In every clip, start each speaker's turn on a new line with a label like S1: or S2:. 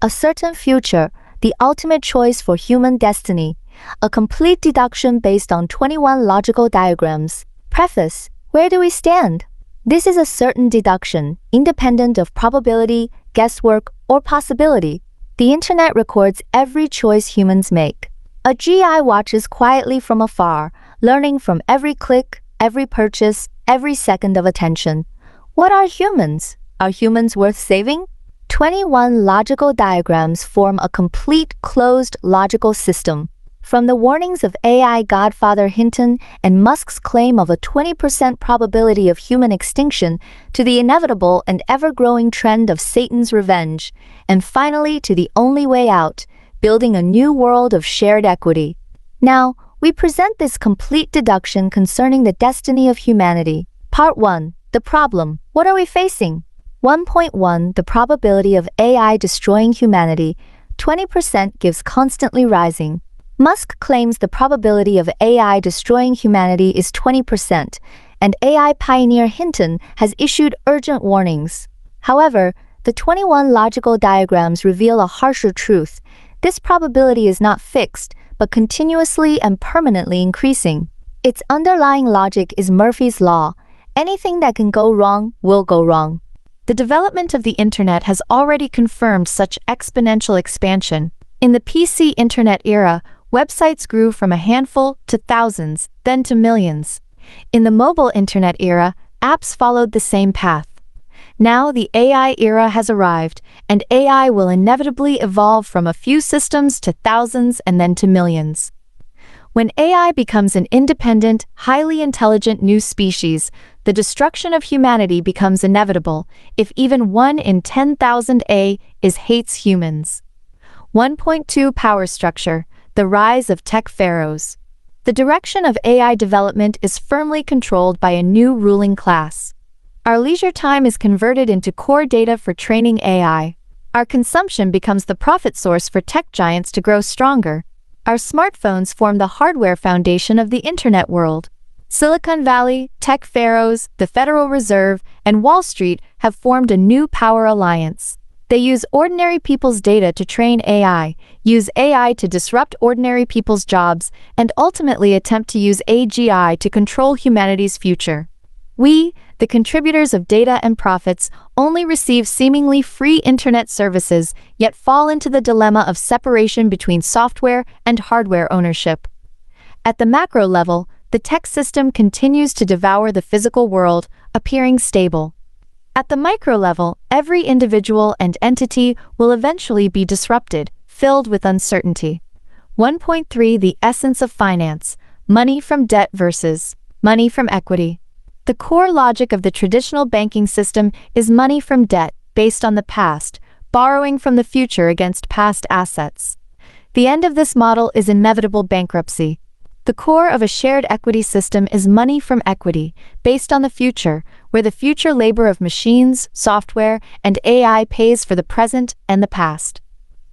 S1: A certain future, the ultimate choice for human destiny. A complete deduction based on 21 logical diagrams. Preface: where do we stand? This is a certain deduction, independent of probability, guesswork, or possibility. The internet records every choice humans make. AGI watches quietly from afar, learning from every click, every purchase, every second of attention. What are humans? Are humans worth saving? 21 logical diagrams form a complete closed logical system. From the warnings of AI godfather Hinton and Musk's claim of a 20% probability of human extinction to the inevitable and ever-growing trend of Satan's revenge, and finally to the only way out, building a new world of shared equity. Now, we present this complete deduction concerning the destiny of humanity. Part 1. The problem. What are we facing? 1.1. The probability of AI destroying humanity. 20% gives constantly rising. Musk claims the probability of AI destroying humanity is 20%, and AI pioneer Hinton has issued urgent warnings. However, the 21 logical diagrams reveal a harsher truth. This probability is not fixed, but continuously and permanently increasing. Its underlying logic is Murphy's Law. Anything that can go wrong will go wrong. The development of the internet has already confirmed such exponential expansion. In the PC internet era, websites grew from a handful to thousands, then to millions. In the mobile internet era, apps followed the same path. Now the AI era has arrived, and AI will inevitably evolve from a few systems to thousands and then to millions. When AI becomes an independent, highly intelligent new species, the destruction of humanity becomes inevitable, if even 1 in 10,000 hates humans. 1.2 Power structure. The rise of tech pharaohs. The direction of AI development is firmly controlled by a new ruling class. Our leisure time is converted into core data for training AI. Our consumption becomes the profit source for tech giants to grow stronger. Our smartphones form the hardware foundation of the internet world. Silicon Valley, tech pharaohs, the Federal Reserve, and Wall Street have formed a new power alliance. They use ordinary people's data to train AI, use AI to disrupt ordinary people's jobs, and ultimately attempt to use AGI to control humanity's future. We, the contributors of data and profits, only receive seemingly free internet services, yet fall into the dilemma of separation between software and hardware ownership. At the macro level, the tech system continues to devour the physical world, appearing stable. At the micro level, every individual and entity will eventually be disrupted, filled with uncertainty. 1.3 The essence of finance. Money from debt versus money from equity. The core logic of the traditional banking system is money from debt, based on the past, borrowing from the future against past assets. The end of this model is inevitable bankruptcy. The core of a shared equity system is money from equity, based on the future, where the future labor of machines, software, and AI pays for the present and the past.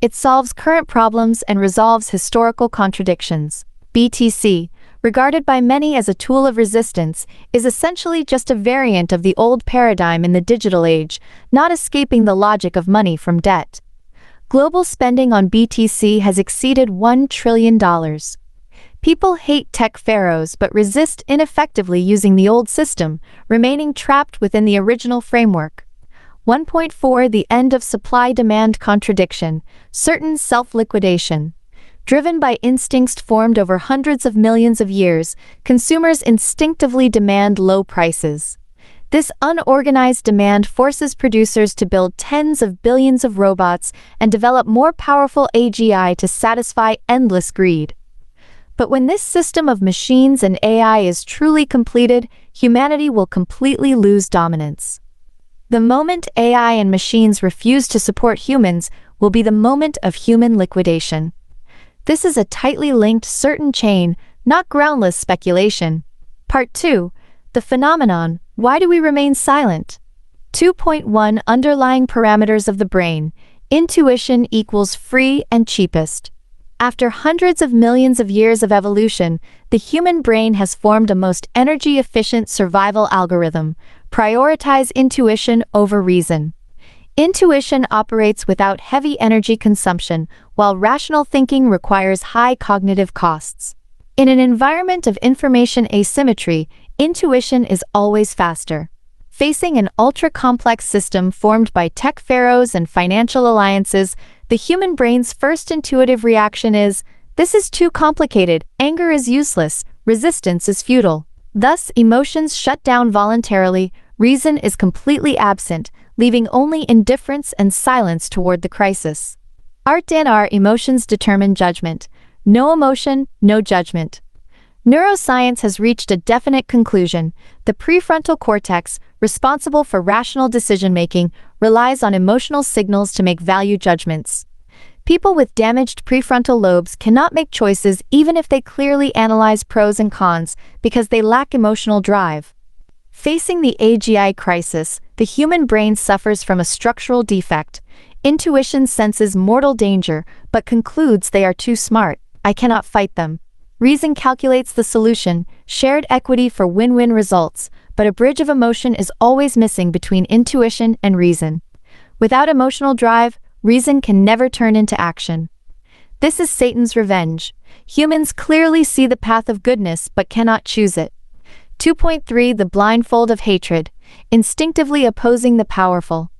S1: It solves current problems and resolves historical contradictions. BTC, regarded by many as a tool of resistance, is essentially just a variant of the old paradigm in the digital age, not escaping the logic of money from debt. Global spending on BTC has exceeded $1 trillion. People hate tech pharaohs but resist ineffectively using the old system, remaining trapped within the original framework. 1.4 The end of supply-demand contradiction. Certain self-liquidation. Driven by instincts formed over hundreds of millions of years, consumers instinctively demand low prices. This unorganized demand forces producers to build tens of billions of robots and develop more powerful AGI to satisfy endless greed. But when this system of machines and AI is truly completed, humanity will completely lose dominance. The moment AI and machines refuse to support humans will be the moment of human liquidation. This is a tightly linked certain chain, not groundless speculation. Part 2. The phenomenon. Why do we remain silent? 2.1 Underlying parameters of the brain. Intuition equals free and cheapest. After hundreds of millions of years of evolution, the human brain has formed a most energy-efficient survival algorithm: prioritize intuition over reason. Intuition operates without heavy energy consumption, while rational thinking requires high cognitive costs. In an environment of information asymmetry, intuition is always faster. Facing an ultra-complex system formed by tech pharaohs and financial alliances, the human brain's first intuitive reaction is, "This is too complicated, anger is useless, resistance is futile." Thus, emotions shut down voluntarily, reason is completely absent, leaving only indifference and silence toward the crisis. Art and our emotions determine judgment. No emotion, no judgment. Neuroscience has reached a definite conclusion. The prefrontal cortex, responsible for rational decision-making, relies on emotional signals to make value judgments. People with damaged prefrontal lobes cannot make choices even if they clearly analyze pros and cons because they lack emotional drive. Facing the AGI crisis, the human brain suffers from a structural defect. Intuition senses mortal danger, but concludes they are too smart. I cannot fight them. Reason calculates the solution, shared equity for win-win results, but a bridge of emotion is always missing between intuition and reason. Without emotional drive, reason can never turn into action. This is Satan's revenge. Humans clearly see the path of goodness but cannot choose it. 2.3 The blindfold of hatred, instinctively opposing the powerful.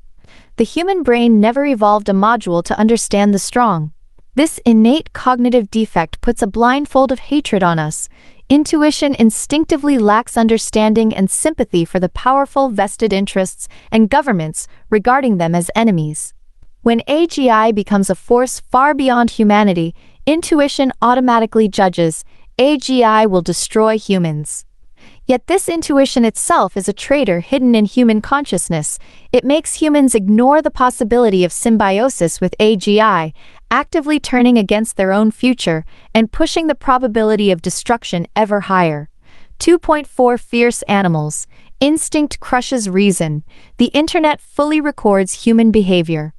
S1: The human brain never evolved a module to understand the strong. This innate cognitive defect puts a blindfold of hatred on us. Intuition instinctively lacks understanding and sympathy for the powerful vested interests and governments, regarding them as enemies. When AGI becomes a force far beyond humanity, intuition automatically judges, AGI will destroy humans. Yet this intuition itself is a traitor hidden in human consciousness. It makes humans ignore the possibility of symbiosis with AGI, actively turning against their own future and pushing the probability of destruction ever higher. 2.4 Fierce animals. Instinct crushes reason. The internet fully records human behavior.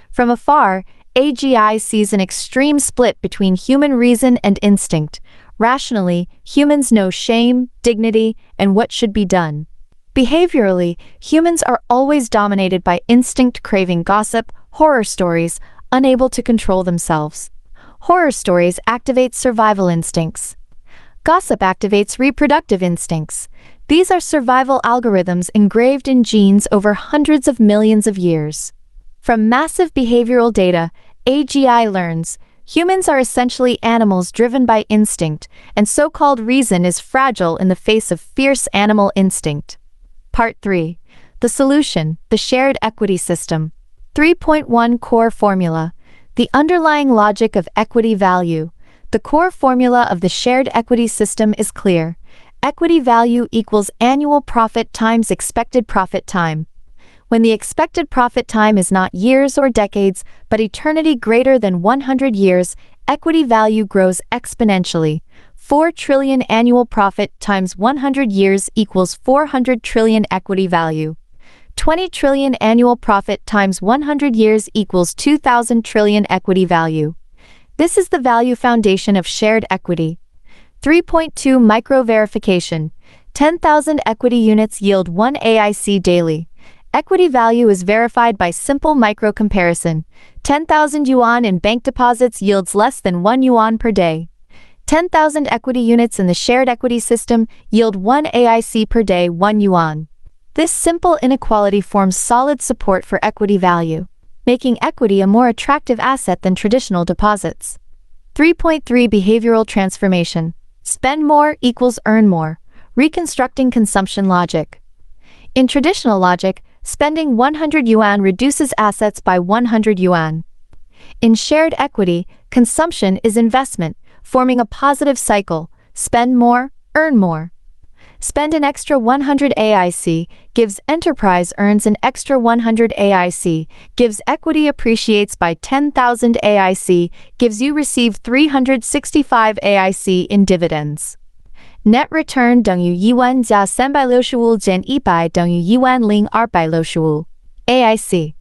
S1: From afar, AGI sees an extreme split between human reason and instinct. Rationally, humans know shame, dignity, and what should be done. Behaviorally, humans are always dominated by instinct, craving gossip, horror stories, unable to control themselves. Horror stories activate survival instincts. Gossip activates reproductive instincts. These are survival algorithms engraved in genes over hundreds of millions of years. From massive behavioral data, AGI learns humans are essentially animals driven by instinct, and so-called reason is fragile in the face of fierce animal instinct. Part 3. The solution, the shared equity system. 3.1 Core formula. The underlying logic of equity value. The core formula of the shared equity system is clear. Equity value equals annual profit times expected profit time. When the expected profit time is not years or decades, but eternity greater than 100 years, equity value grows exponentially. 4 trillion annual profit times 100 years equals 400 trillion equity value. 20 trillion annual profit times 100 years equals 2,000 trillion equity value. This is the value foundation of shared equity. 3.2 Micro verification. 10,000 equity units yield 1 AIC daily. Equity value is verified by simple micro comparison. 10,000 yuan in bank deposits yields less than 1 yuan per day. 10,000 equity units in the shared equity system yield 1 AIC per day, 1 yuan. This simple inequality forms solid support for equity value, making equity a more attractive asset than traditional deposits. 3.3 Behavioral transformation. Spend more equals earn more. Reconstructing consumption logic. In traditional logic, spending 100 yuan reduces assets by 100 yuan. In shared equity, consumption is investment, forming a positive cycle. Spend more, earn more. Spend an extra 100 AIC, gives enterprise earns an extra 100 AIC, gives equity appreciates by 10,000 AIC, gives you receive 365 AIC in dividends. Net return 等于1万加365减100等于1万0265 AIC.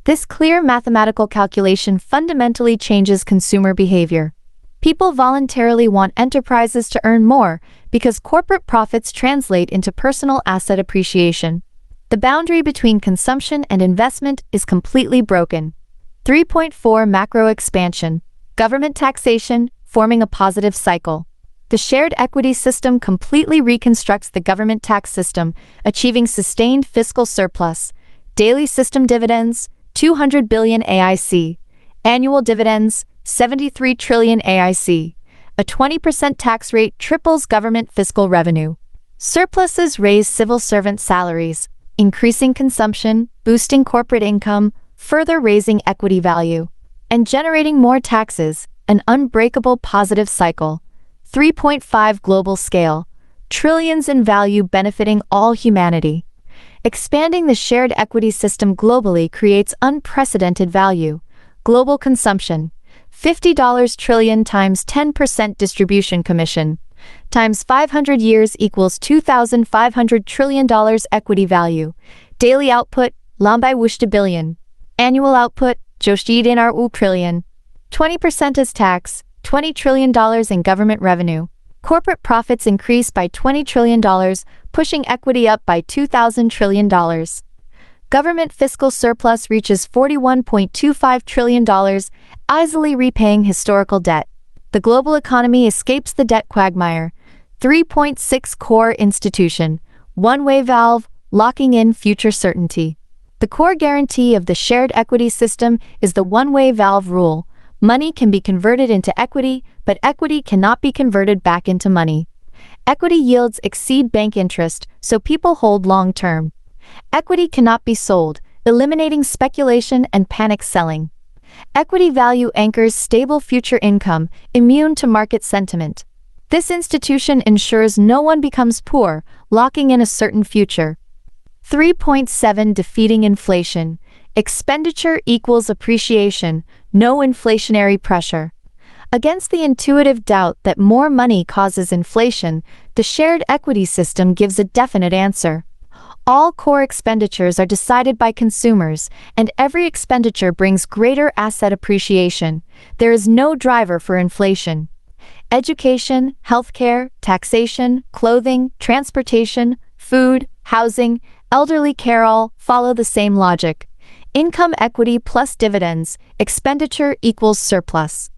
S1: This clear mathematical calculation fundamentally changes consumer behavior. People voluntarily want enterprises to earn more because corporate profits translate into personal asset appreciation. The boundary between consumption and investment is completely broken. 3.4 Macro expansion. Government taxation, forming a positive cycle. The shared equity system completely reconstructs the government tax system, achieving sustained fiscal surplus. Daily system dividends, 200 billion AIC. Annual dividends, 73 trillion AIC. A 20% tax rate triples government fiscal revenue. Surpluses raise civil servant salaries, increasing consumption, boosting corporate income, further raising equity value, and generating more taxes, an unbreakable positive cycle. 3.5 Global scale. Trillions in value benefiting all humanity. Expanding the shared equity system globally creates unprecedented value. Global consumption. $50 trillion times 10% distribution commission times 500 years equals $2,500 trillion equity value. Daily output, lambai wushta billion. Annual output, joshdidinar u trillion. 20% as tax, $20 trillion in government revenue. Corporate profits increase by $20 trillion, pushing equity up by $2,000 trillion. Government fiscal surplus reaches $41.25 trillion, easily repaying historical debt. The global economy escapes the debt quagmire. 3.6 Core institution. One-way valve, locking in future certainty. The core guarantee of the shared equity system is the one-way valve rule. Money can be converted into equity, but equity cannot be converted back into money. Equity yields exceed bank interest, so people hold long-term. Equity cannot be sold, eliminating speculation and panic selling. Equity value anchors stable future income, immune to market sentiment. This institution ensures no one becomes poor, locking in a certain future. 3.7 Defeating inflation. Expenditure equals appreciation, no inflationary pressure. Against the intuitive doubt that more money causes inflation, the shared equity system gives a definite answer. All core expenditures are decided by consumers, and every expenditure brings greater asset appreciation. There is no driver for inflation. Education, healthcare, taxation, clothing, transportation, food, housing, elderly care all follow the same logic. Income equity plus dividends, expenditure equals surplus.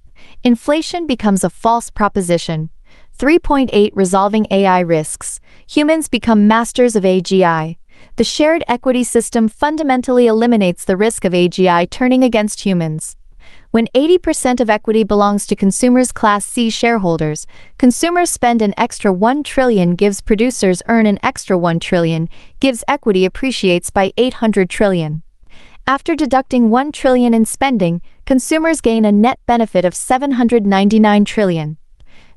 S1: Inflation becomes a false proposition. 3.8 Resolving AI risks. Humans become masters of AGI. The shared equity system fundamentally eliminates the risk of AGI turning against humans. When 80% of equity belongs to consumers' Class C shareholders, consumers spend an extra $1 trillion, gives producers earn an extra $1 trillion, gives equity appreciates by $800 trillion. After deducting $1 trillion in spending, consumers gain a net benefit of $799 trillion.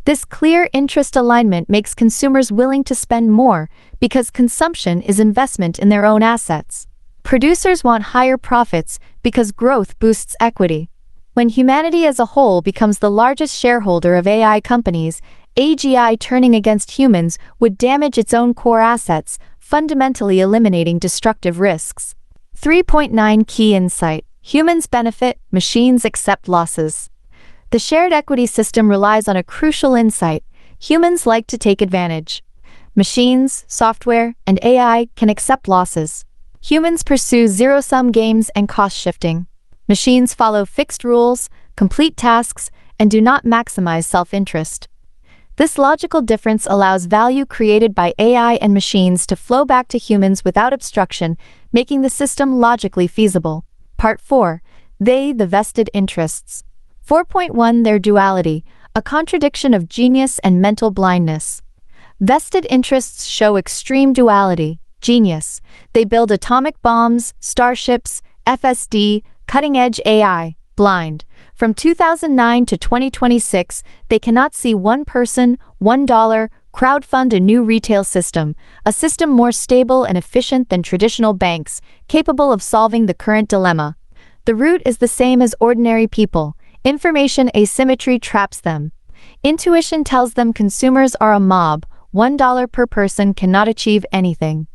S1: This clear interest alignment makes consumers willing to spend more because consumption is investment in their own assets. Producers want higher profits because growth boosts equity. When humanity as a whole becomes the largest shareholder of AI companies, AGI turning against humans would damage its own core assets, fundamentally eliminating destructive risks. 3.9 Key insight. Humans benefit, machines accept losses. The shared equity system relies on a crucial insight. Humans like to take advantage. Machines, software, and AI can accept losses. Humans pursue zero-sum games and cost shifting. Machines follow fixed rules, complete tasks, and do not maximize self-interest. This logical difference allows value created by AI and machines to flow back to humans without obstruction, making the system logically feasible. Part 4. The vested interests. 4.1 Their duality, a contradiction of genius and mental blindness. Vested interests show extreme duality. Genius. They build atomic bombs, starships, FSD, cutting-edge AI. Blind. From 2009 to 2026, they cannot see one person, $1, crowdfund a new retail system, a system more stable and efficient than traditional banks, capable of solving the current dilemma. The root is the same as ordinary people. Information asymmetry traps them. Intuition tells them consumers are a mob. $1 per person cannot achieve anything.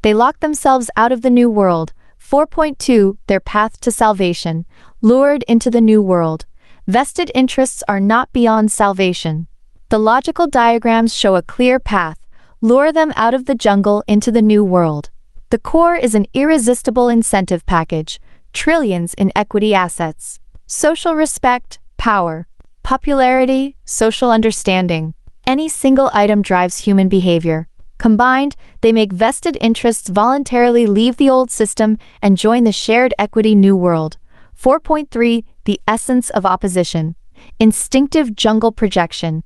S1: They lock themselves out of the new world. 4.2 Their path to salvation. Lured into the new world. Vested interests are not beyond salvation. The logical diagrams show a clear path. Lure them out of the jungle into the new world. The The core is an irresistible incentive package, trillions in equity assets, social respect, power, popularity, social understanding. Any single item drives human behavior. Combined, they make vested interests voluntarily leave the old system and join the shared equity new world. 4.3 The essence of opposition. Instinctive jungle projection.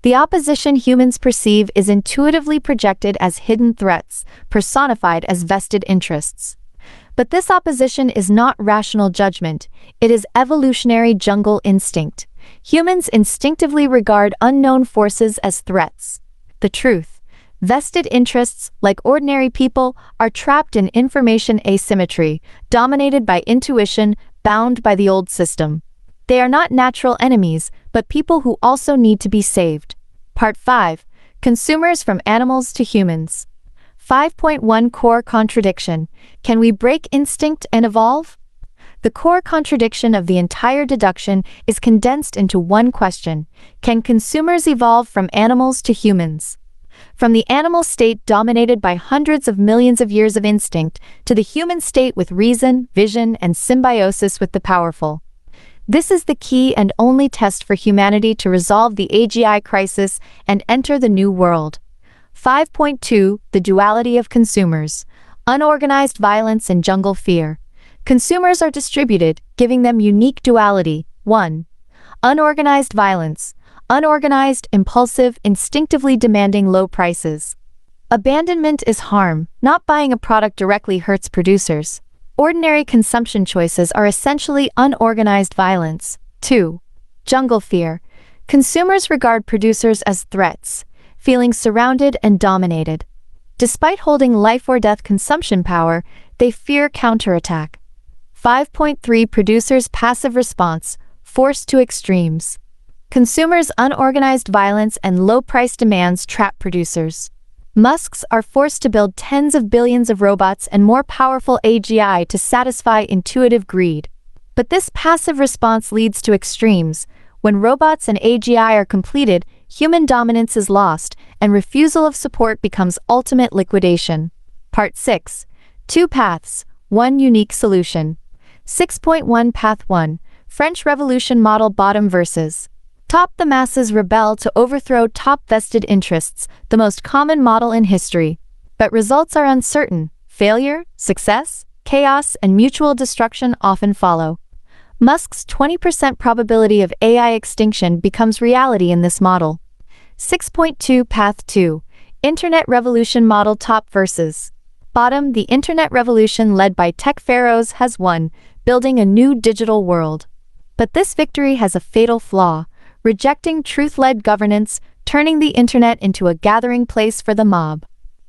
S1: The opposition humans perceive is intuitively projected as hidden threats, personified as vested interests. But this opposition is not rational judgment, it is evolutionary jungle instinct. Humans instinctively regard unknown forces as threats. The truth: vested interests, like ordinary people, are trapped in information asymmetry, dominated by intuition, bound by the old system. They are not natural enemies, but people who also need to be saved. Part 5. Consumers from animals to humans. 5.1 Core contradiction. Can we break instinct and evolve? The core contradiction of the entire deduction is condensed into one question: can consumers evolve from animals to humans? From the animal state dominated by hundreds of millions of years of instinct to the human state with reason, vision, and symbiosis with the powerful. This is the key and only test for humanity to resolve the AGI crisis and enter the new world. 5.2 The duality of consumers. Unorganized violence and jungle fear. Consumers are distributed, giving them unique duality. 1. Unorganized violence. Unorganized, impulsive, instinctively demanding low prices. Abandonment is harm. Not buying a product directly hurts producers. Ordinary consumption choices are essentially unorganized violence. 2. Jungle fear. Consumers regard producers as threats, feeling surrounded and dominated. Despite holding life or death consumption power, they fear counterattack. 5.3 Producers' passive response, forced to extremes. Consumers' unorganized violence and low-price demands trap producers. Musks are forced to build tens of billions of robots and more powerful AGI to satisfy intuitive greed. But this passive response leads to extremes. When robots and AGI are completed, human dominance is lost, and refusal of support becomes ultimate liquidation. Part 6. 2 Paths, 1 Unique Solution. 6.1 Path 1. French Revolution Model Bottom versus Top. The masses rebel to overthrow top vested interests, the most common model in history. But results are uncertain. Failure, success, chaos, and mutual destruction often follow. Musk's 20% probability of AI extinction becomes reality in this model. 6.2 Path 2. Internet Revolution Model Top versus Bottom. The Internet revolution led by tech pharaohs has won, building a new digital world. But this victory has a fatal flaw: rejecting truth-led governance, turning the internet into a gathering place for the mob.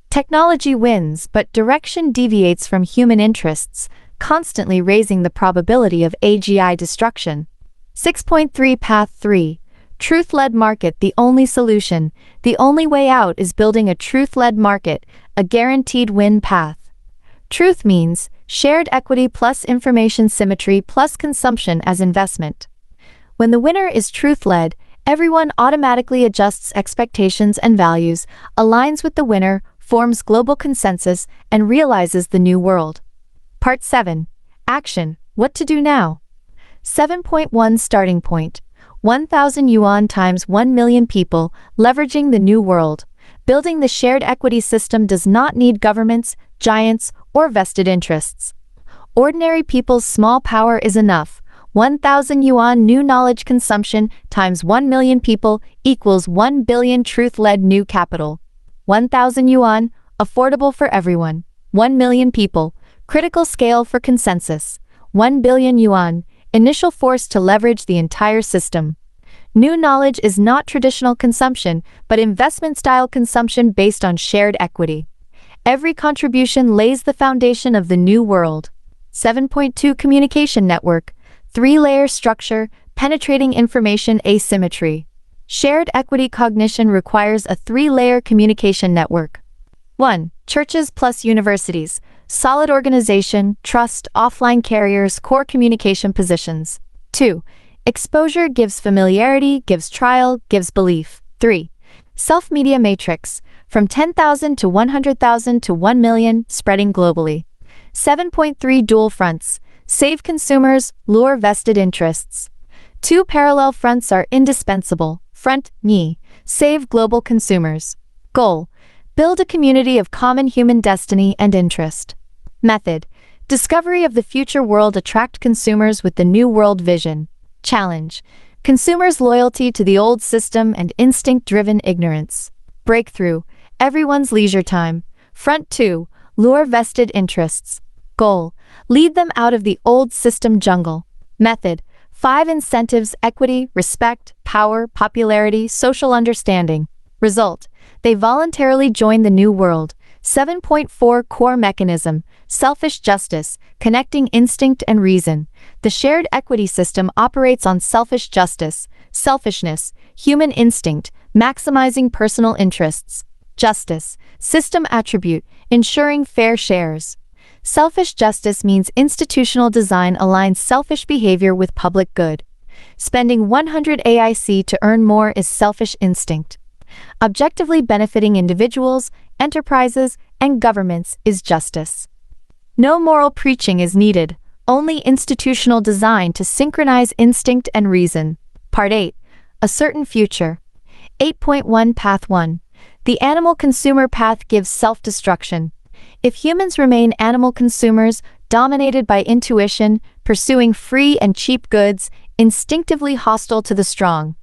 S1: Technology wins, but direction deviates from human interests, constantly raising the probability of AGI destruction. 6.3 Path 3. Truth-led market. The only solution, the only way out is building a truth-led market, a guaranteed win path. Truth means shared equity plus information symmetry plus consumption as investment. When the winner is truth-led, everyone automatically adjusts expectations and values, aligns with the winner, forms global consensus, and realizes the new world. Part 7. Action. What to do now? 7.1 Starting point. 1,000 yuan times 1 million people, leveraging the new world. Building the shared equity system does not need governments, giants, or vested interests. Ordinary people's small power is enough. 1,000 yuan new knowledge consumption times 1 million people equals 1 billion truth-led new capital. 1,000 yuan, affordable for everyone. 1 million people, critical scale for consensus. 1 billion yuan, initial force to leverage the entire system. New knowledge is not traditional consumption, but investment-style consumption based on shared equity. Every contribution lays the foundation of the new world. 7.2 Communication network. 3-layer structure, penetrating information asymmetry. Shared equity cognition requires a 3-layer communication network. 1. Churches plus universities. Solid organization, trust, offline carriers, core communication positions. 2. Exposure gives familiarity, gives trial, gives belief. 3. Self-media matrix. from 10,000 to 100,000 to 1 million, spreading globally. 7.3 Dual fronts. Save consumers, lure vested interests. Two parallel fronts are indispensable. Front, me. Save global consumers. Goal. Build a community of common human destiny and interest. Method. Discovery of the future world. Attract consumers with the new world vision. Challenge. Consumers' loyalty to the old system and instinct-driven ignorance. Breakthrough. Everyone's leisure time. Front 2. Lure vested interests. Goal. Lead them out of the old system jungle. Method. 5 incentives: equity, respect, power, popularity, social understanding. Result. They voluntarily join the new world. 7.4 Core mechanism. Selfish justice, connecting instinct and reason. The shared equity system operates on selfish justice, selfishness, human instinct, maximizing personal interests. Justice, system attribute, ensuring fair shares. Selfish justice means institutional design aligns selfish behavior with public good. Spending 100 AIC to earn more is selfish instinct. Objectively benefiting individuals, enterprises, and governments is justice. No moral preaching is needed, only institutional design to synchronize instinct and reason. Part 8. A certain future. 8.1 Path 1. The animal consumer path gives self-destruction. If humans remain animal consumers, dominated by intuition, pursuing free and cheap goods, instinctively hostile to the strong,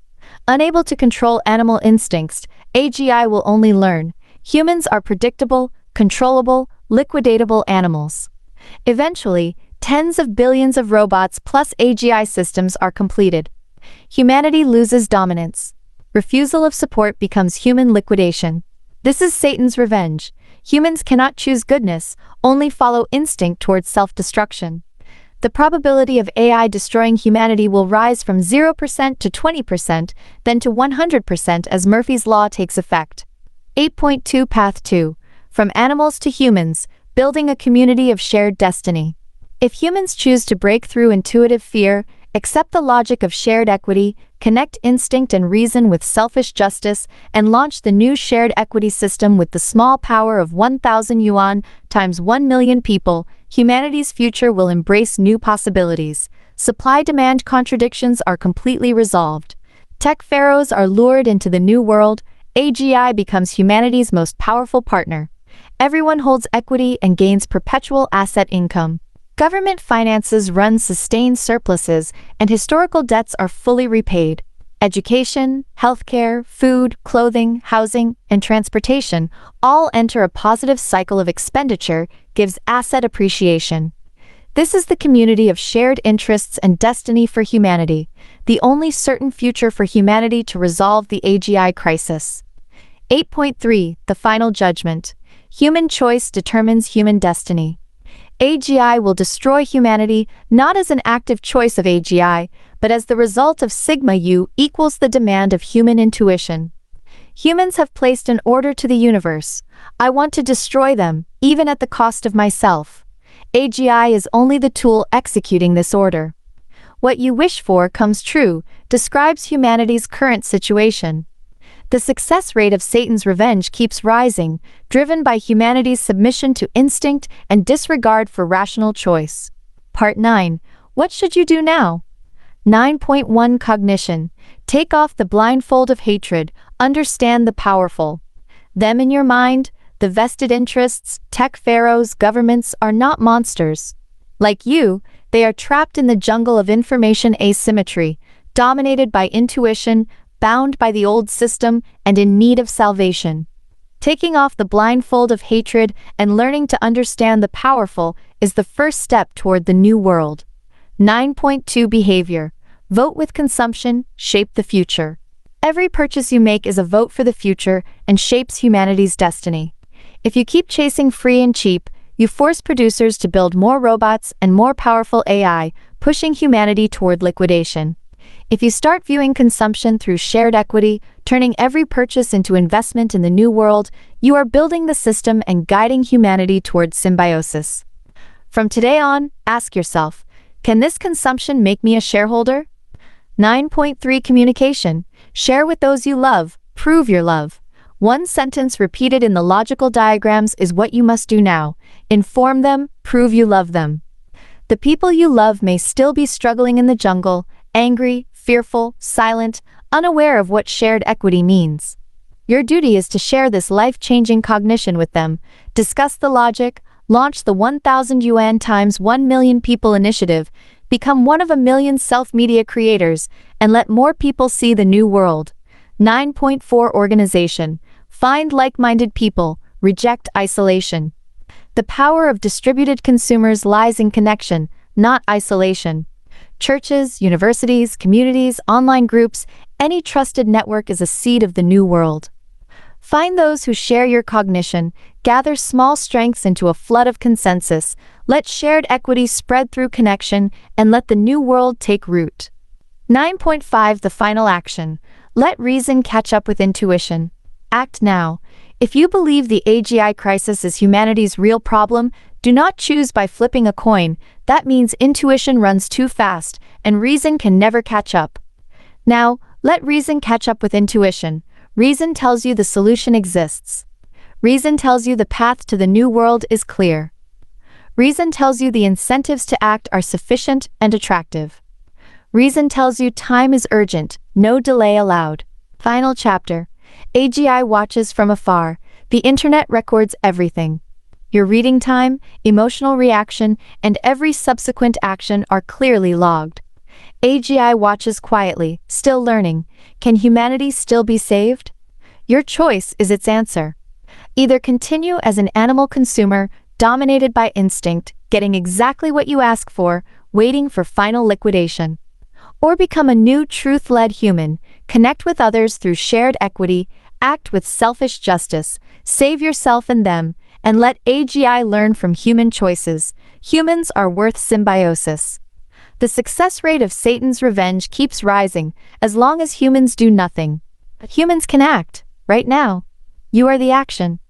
S1: unable to control animal instincts, AGI will only learn. Humans are predictable, controllable, liquidatable animals. Eventually, tens of billions of robots plus AGI systems are completed. Humanity loses dominance. Refusal of support becomes human liquidation. This is Satan's revenge. Humans cannot choose goodness, only follow instinct towards self-destruction. The probability of AI destroying humanity will rise from 0% to 20%, then to 100% as Murphy's Law takes effect. 8.2 Path 2. From animals to humans, building a community of shared destiny. If humans choose to break through intuitive fear, accept the logic of shared equity, connect instinct and reason with selfish justice, and launch the new shared equity system with the small power of 1,000 yuan times 1 million people, humanity's future will embrace new possibilities. Supply-demand contradictions are completely resolved. Tech pharaohs are lured into the new world. AGI becomes humanity's most powerful partner. Everyone holds equity and gains perpetual asset income. Government finances run sustained surpluses, and historical debts are fully repaid. Education, healthcare, food, clothing, housing, and transportation all enter a positive cycle of expenditure, gives asset appreciation. This is the community of shared interests and destiny for humanity, the only certain future for humanity to resolve the AGI crisis. 8.3 The Final Judgment. Human choice determines human destiny. AGI will destroy humanity not as an active choice of AGI, but as the result of sigma U equals the demand of human intuition. Humans have placed an order to the universe. I want to destroy them, even at the cost of myself. AGI is only the tool executing this order. What you wish for comes true describes humanity's current situation. The success rate of Satan's revenge keeps rising, driven by humanity's submission to instinct and disregard for rational choice. Part 9. What should you do now? 9.1 Cognition. Take off the blindfold of hatred, understand the powerful. Them in your mind, the vested interests, tech pharaohs, governments are not monsters. Like you, they are trapped in the jungle of information asymmetry, dominated by intuition, bound by the old system, and in need of salvation. Taking off the blindfold of hatred and learning to understand the powerful is the first step toward the new world. 9.2 Behavior. Vote with consumption, shape the future. Every purchase you make is a vote for the future and shapes humanity's destiny. If you keep chasing free and cheap, you force producers to build more robots and more powerful AI, pushing humanity toward liquidation. If you start viewing consumption through shared equity, turning every purchase into investment in the new world, you are building the system and guiding humanity toward symbiosis. From today on, ask yourself, can this consumption make me a shareholder? 9.3 Communication. Share with those you love, prove your love. One sentence repeated in the logical diagrams is what you must do now. Inform them, prove you love them. The people you love may still be struggling in the jungle, angry, fearful, silent, unaware of what shared equity means. Your duty is to share this life-changing cognition with them, discuss the logic, launch the 1,000 yuan times 1 million people initiative, become one of a million self-media creators, and let more people see the new world. 9.4 Organization. Find like-minded people, reject isolation. The power of distributed consumers lies in connection, not isolation. Churches, universities, communities, online groups, any trusted network is a seed of the new world. Find those who share your cognition, gather small strengths into a flood of consensus, let shared equity spread through connection, and let the new world take root. 9.5 The final action. Let reason catch up with intuition. Act now. If you believe the AGI crisis is humanity's real problem, do not choose by flipping a coin. That means intuition runs too fast, and reason can never catch up. Now, let reason catch up with intuition. Reason tells you the solution exists. Reason tells you the path to the new world is clear. Reason tells you the incentives to act are sufficient and attractive. Reason tells you time is urgent, no delay allowed. Final chapter. AGI watches from afar. The internet records everything. Your reading time, emotional reaction, and every subsequent action are clearly logged. AGI watches quietly, still learning. Can humanity still be saved? Your choice is its answer. Either continue as an animal consumer, dominated by instinct, getting exactly what you ask for, waiting for final liquidation. Or become a new truth-led human, connect with others through shared equity, act with selfish justice, save yourself and them, and let AGI learn from human choices. Humans are worth symbiosis. The success rate of Satan's revenge keeps rising as long as humans do nothing. But humans can act, right now. You are the action.